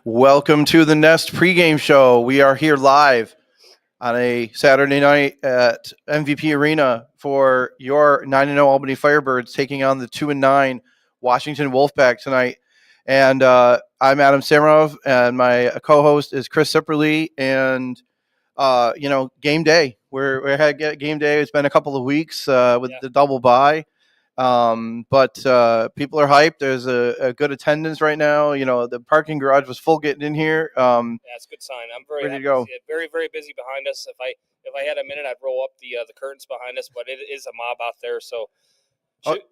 Welcome to the Nest pregame show. We are here live on a Saturday night at MVP Arena for your 9-0 Albany Firebirds taking on the 2-9 Washington Wolfpack tonight. And I'm Adam Samarov, and my co-host is Chris Sipperly. And game day. We're had game day. It's been a couple of weeks with the double bye. But people are hyped. There's a good attendance right now. You know, the parking garage was full getting in here. That's a good sign. I'm very ready happy to go. see it. Very, very busy behind us. If I had a minute, I'd roll up the curtains behind us, but it is a mob out there, so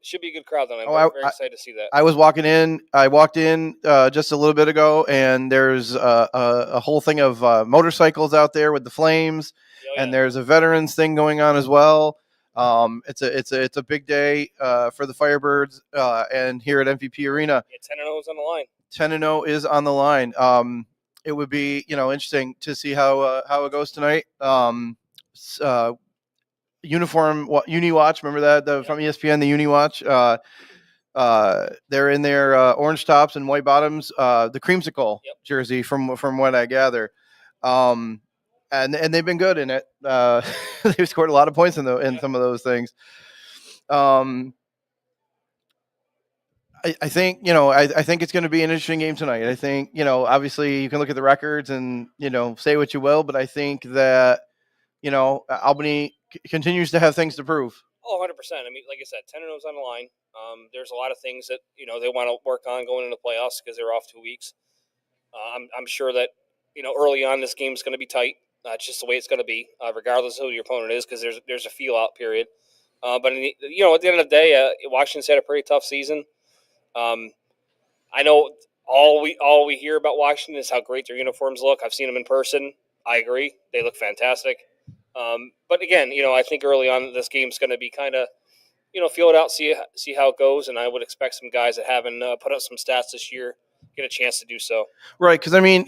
should be a good crowd. Then I'm very excited to see that. I was walking in. I walked in just a little bit ago, and there's a whole thing of motorcycles out there with the flames, and there's a veterans thing going on as well. It's a big day for the Firebirds, and here at MVP Arena, 10-0 is on the line. 10-0 is on the line. It would be interesting to see how it goes tonight. Uniform UniWatch, remember that from ESPN, the UniWatch. They're in their orange tops and white bottoms, the creamsicle jersey from what I gather. And they've been good in it. They've scored a lot of points in some of those things. I think I think it's going to be an interesting game tonight. I think obviously you can look at the records and say what you will, but I think that Albany continues to have things to prove. Oh, 100%. I mean, like I said, 10-0 is on the line. There's a lot of things that they want to work on going into the playoffs because they're off 2 weeks. I'm sure that early on this game is going to be tight. It's just the way it's going to be, regardless of who your opponent is, because there's a feel out period. But at the end of the day, Washington's had a pretty tough season. I know all we hear about Washington is how great their uniforms look. I've seen them in person. I agree, they look fantastic. But again, I think early on this game's going to be kind of, feel it out, see how it goes, and I would expect some guys that haven't put up some stats this year get a chance to do so. Right, because I mean,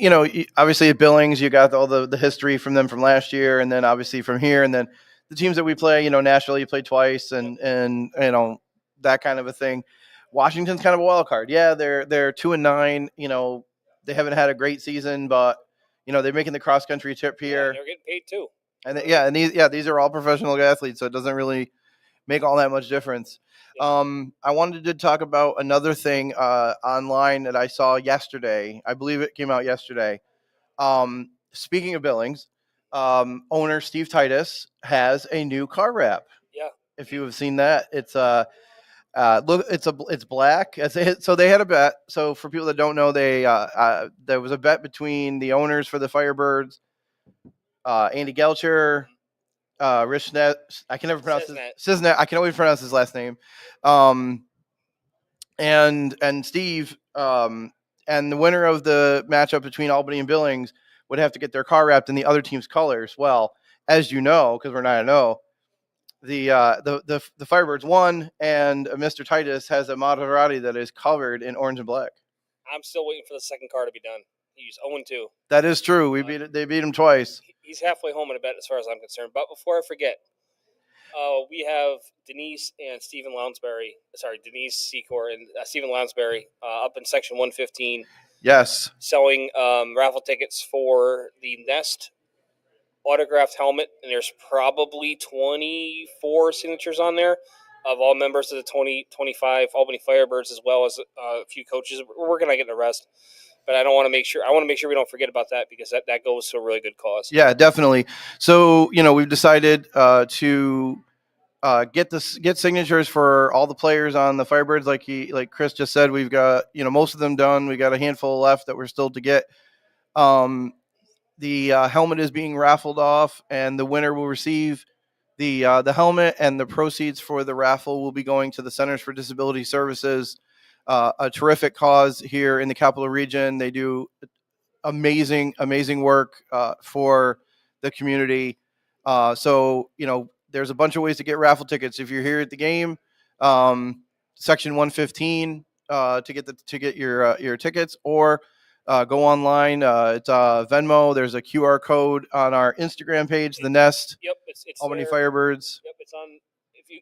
obviously at Billings, you got all the history from them from last year, and then obviously from here, and then the teams that we play, Nashville, you played twice, and that kind of a thing. Washington's kind of a wild card. Yeah, they're 2-9. They haven't had a great season, but they're making the cross country trip here. Yeah, they're getting paid too. And these are all professional athletes, so it doesn't really make all that much difference. I wanted to talk about another thing online that I saw yesterday. I believe it came out yesterday. Speaking of Billings, owner Steve Titus has a new car wrap. Yeah. If you have seen that, it's it's black. So they had a bet. So for people that don't know, there was a bet between the owners for the Firebirds, Andy Gelcher, Rich Net. I can never pronounce Cisnet. I can always pronounce his last name. And Steve, and the winner of the matchup between Albany and Billings would have to get their car wrapped in the other team's colors. Well, as you know, because we're 9-0, the Firebirds won, and Mr. Titus has a Maserati that is covered in orange and black. I'm still waiting for the second car to be done. He's 0-2. That is true. They beat him twice. He's halfway home in a bet as far as I'm concerned. But before I forget, we have Denise and Stephen Lounsbury. Sorry, Denise Secor and Stephen Lounsbury up in section 115. Yes. Selling raffle tickets for the Nest autographed helmet, and there's probably 24 signatures on there of all members of the 2025 Albany Firebirds, as well as a few coaches. We're working on getting the rest. But I want to make sure we don't forget about that, because that goes to a really good cause. Yeah, definitely. So, we've decided to get signatures for all the players on the Firebirds. Like Chris just said, we've got, most of them done. We got a handful left that we're still to get. The helmet is being raffled off, and the winner will receive the helmet, and the proceeds for the raffle will be going to the Centers for Disability Services. A terrific cause here in the Capital Region. They do amazing work for the community. So there's a bunch of ways to get raffle tickets. If you're here at the game, section 115 to get your tickets, or go online. It's Venmo. There's a QR code on our Instagram page, the Nest. Yep, it's Albany there. Firebirds. Yep, it's on.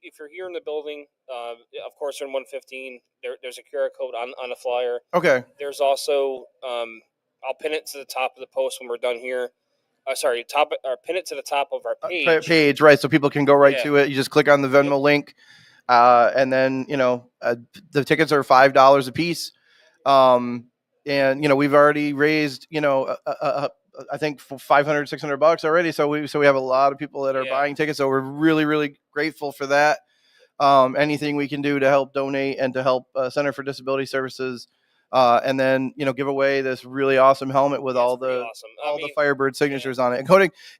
If you're here in the building, of course, you're in 115. There's a QR code on the flyer. Okay. There's also I'll pin it to the top of the post when we're done here. Pin it to the top of our page, right? So people can go right to it. You just click on the Venmo link, and then the tickets are $5 a piece. And we've already raised I think $500, $600 already. So we have a lot of people that are buying tickets. So we're really, really grateful for that. Anything we can do to help donate and to help Center for Disability Services, and then give away this really awesome helmet with all the Firebird signatures on it,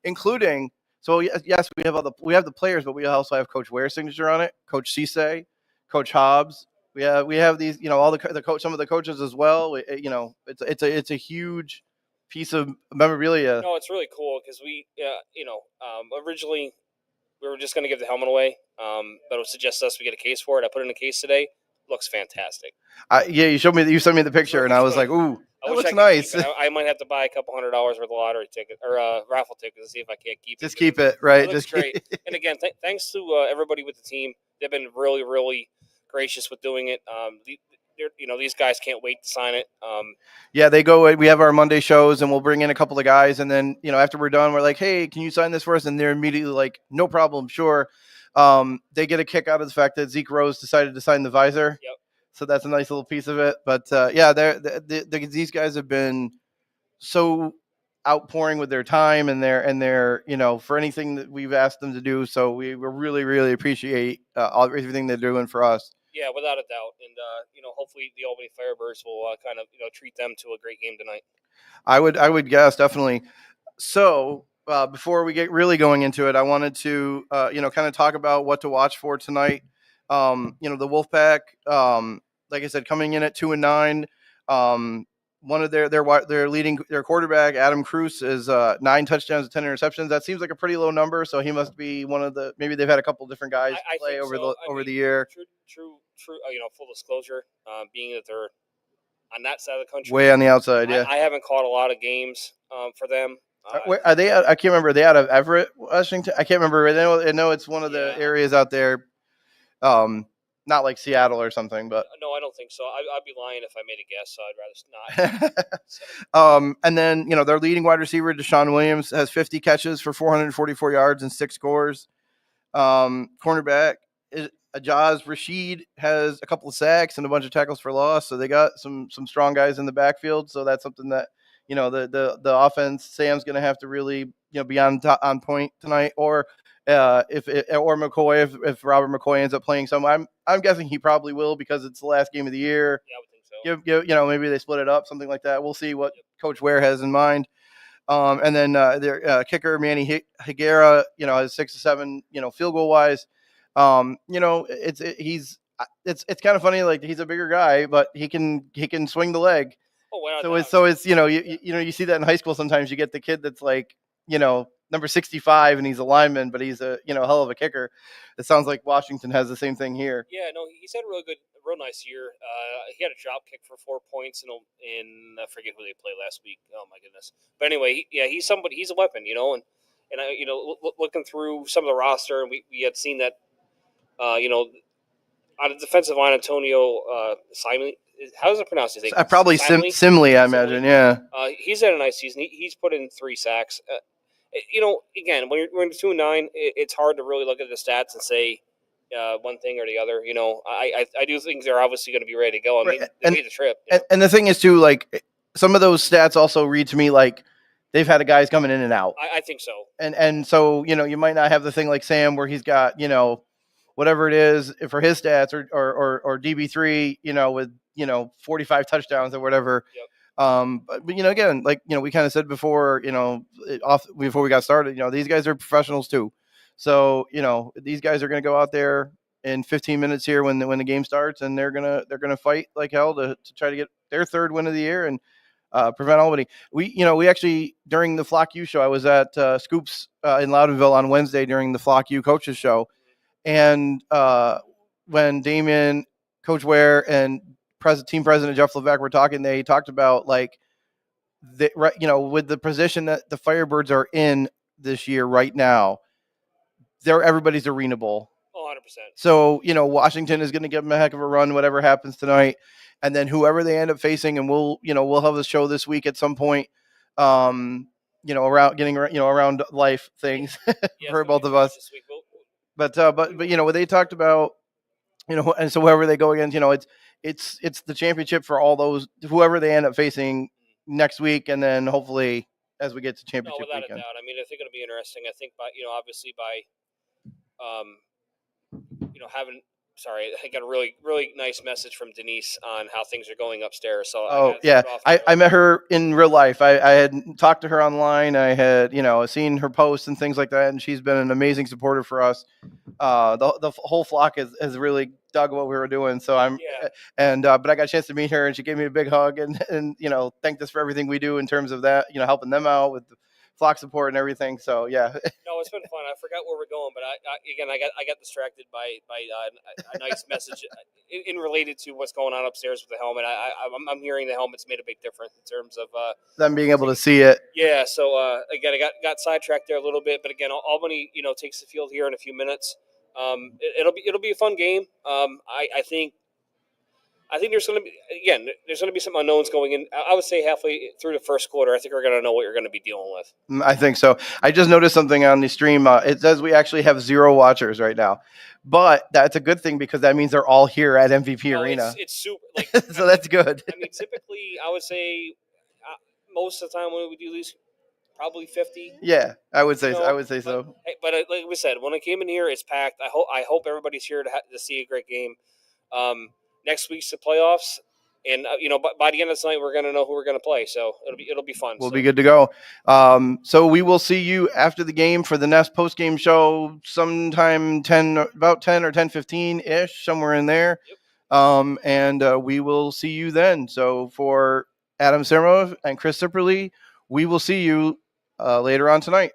including. So yes, we have the players, but we also have Coach Ware's signature on it, Coach Cisse, Coach Hobbs. We have these, all the coach, some of the coaches as well. It's a huge piece of memorabilia. No, it's really cool because originally we were just going to give the helmet away, but it was suggested us we get a case for it. I put it in a case today. Looks fantastic. You sent me the picture, and I was like, "Ooh, that looks nice." I might have to buy a couple $100 worth of lottery ticket or raffle ticket to see if I can't keep it. Just keep it, right? It looks great. And again, thanks to everybody with the team. They've been really, really gracious with doing it. These guys can't wait to sign it. They go. We have our Monday shows, and we'll bring in a couple of guys, and then after we're done, we're like, "Hey, can you sign this for us?" And they're immediately like, "No problem, sure." They get a kick out of the fact that Zeke Rose decided to sign the visor. Yep. So that's a nice little piece of it. But these guys have been so outpouring with their time and their for anything that we've asked them to do. So we really, really appreciate everything they're doing for us. Yeah, without a doubt. And, hopefully the Albany Firebirds will kind of, treat them to a great game tonight. I would guess, definitely. So before we get really going into it, I wanted to, kind of talk about what to watch for tonight. The Wolfpack, like I said, coming in at 2-9. One of their leading quarterback, Adam Cruz, is 9 touchdowns and 10 interceptions. That seems like a pretty low number. So he must be one of the, maybe they've had a couple different guys play over the year. True. Full disclosure, being that they're on that side of the country, way on the outside. Yeah, I haven't caught a lot of games for them. Where are they? I can't remember. Are they out of Everett, Washington? I can't remember. I know it's one of the areas out there. Not like Seattle or something, but no, I don't think so. I'd be lying if I made a guess. So I'd rather not. And then their leading wide receiver, Deshaun Williams, has 50 catches for 444 yards and 6 scores. Cornerback Ajaz Rashid has a couple of sacks and a bunch of tackles for loss. So they got some strong guys in the backfield. So that's something that the offense, Sam's going to have to really be on point tonight, or if McCoy, if Robert McCoy ends up playing some. I'm guessing he probably will, because it's the last game of the year. Yeah, I would think so. Maybe they split it up, something like that. We'll see what Coach Ware has in mind. And then their kicker, Manny Higuera, has 6 to 7, field goal wise. It's kind of funny. Like, he's a bigger guy, but he can swing the leg. Oh, so it's you see that in high school sometimes. You get the kid that's like number 65 and he's a lineman, but he's a hell of a kicker. It sounds like Washington has the same thing here. Yeah, no, he's had a real nice year. He had a drop kick for 4 points in I forget who they played last week. Oh my goodness! But anyway, he's a weapon, and looking through some of the roster, and we had seen that, on the defensive line, Antonio Simon. How does it pronounce his name? Probably Simley, I imagine. Yeah. He's had a nice season. He's put in 3 sacks. Again, when you're 2-9, it's hard to really look at the stats and say one thing or the other. I do think they're obviously going to be ready to go. I mean, they made the trip. And the thing is, too, like, some of those stats also read to me like they've had guys coming in and out. I think so. And so, you might not have the thing like Sam where he's got, whatever it is for his stats, or DB3, with 45 touchdowns or whatever. Yep. But again, like we kind of said before, before we got started, these guys are professionals too. So these guys are going to go out there in 15 minutes here when the game starts, and they're gonna fight like hell to try to get their 3rd win of the year and prevent Albany. We actually, during the Flock U show, I was at Scoops in Loudonville on Wednesday during the Flock U coaches show. And when Damon, Coach Ware, and team president Jeff Levesque were talking, they talked about with the position that the Firebirds are in this year right now, everybody's Arena Bowl. Oh, 100%. So Washington is going to give them a heck of a run, whatever happens tonight. and then whoever they end up facing, and we'll have a show this week at some point. Around getting around life things for both of us. This week. But what they talked about, and so whoever they go against, it's the championship for all those whoever they end up facing next week, and then hopefully as we get to championship without weekend. a doubt. I mean, I think it'll be interesting. I think obviously by having. Sorry, I got a really, really nice message from Denise on how things are going upstairs. So I met her in real life. I had talked to her online. I had seen her posts and things like that, and she's been an amazing supporter for us. The whole flock has really dug what we were doing. So but I got a chance to meet her, and she gave me a big hug and thanked us for everything we do in terms of that, helping them out with the flock support and everything. So yeah. No, it's been fun. I forgot where we're going, but I got distracted by a nice message in related to what's going on upstairs with the helmet. I'm hearing the helmet's made a big difference in terms of them being able to see it. Yeah. So again, I got sidetracked there a little bit, but again, Albany takes the field here in a few minutes. It'll be a fun game. I think there's going to be some unknowns going in. I would say halfway through the first quarter, I think we're going to know what you're going to be dealing with. I think so. I just noticed something on the stream. It says we actually have 0 watchers right now, but that's a good thing because that means they're all here at MVP Arena. It's super. So that's good. I mean, typically, I would say most of the time when we do these, probably 50. Yeah, I would say. I would say so. But like we said, when I came in here, it's packed. I hope everybody's here to see a great game. Next week's the playoffs, and by the end of the night, we're going to know who we're going to play. So it'll be fun. We'll be good to go. So we will see you after the game for the next post game show, sometime about 10 or 10:15 ish, somewhere in there. Yep. And we will see you then. So for Adam Sermo and Chris Sipperly, we will see you later on tonight.